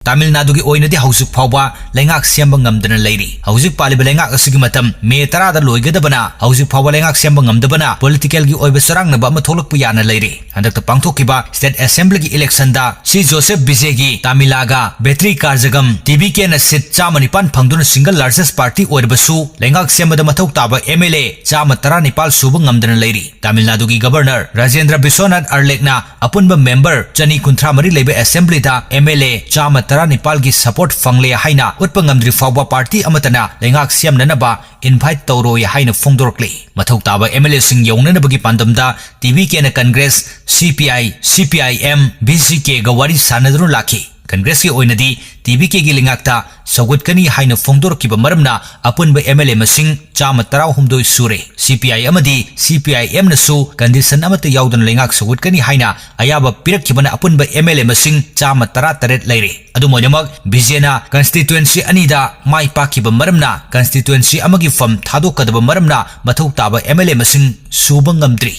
Tamil Nadugi oinadi houjikfaoba leingak semba ngamdana leiri. Houjik paliba leingak asigi matam me 10 da loigadabana houjikfaoba leingak semba ngamdabana political gi oiba charangnaba ama thoklakpa yana leiri. Handakta pangthokiba state assembly gi election da si Joseph Bizegi Tamilaga battery karjagam TBK na sit chamanipan phangduna single largest party oirbasu leingak semba da mathau taba MLA chama 19 suba ngamdana leiri. Tamil Nadu gi governor Rajendra Biswanath Arlekna apunba member chani kunthra mari lebe assembly da MLA chama 19 की support फंगले हाइना उत्पंगमद्री फाउबा party अमतना लेंगाक सेमननबा invite तौरो हाइना फोंदोरक्ले मथौ ताबा MLA Singh यौननबगी पांदमदा TV के न Congress CPI CPIM BJK गवारी सानदरु lucky Congress की ओइनदी TBK की लिंगाक्ता सौगतकनी हाइना फोंदोरकिबा मरमना अपुनबा MLA मसिंग चाम 13 सुरे CPI अमदी CPIM नसु condition अमत याउदन लिंगाक सौगतकनी हाइना अयाबा पिरक्किबना अपुनबा MLA मसिंग चाम 13 लेरे अदुमोयमक बिजेना कंस्टिट्युएंसी अनिदा माई पाकिबा मरमना कंस्टिट्युएंसी अमगी फम थादोकदबा मरमना मथौ ताबा MLA मसिंग सुबंगमद्री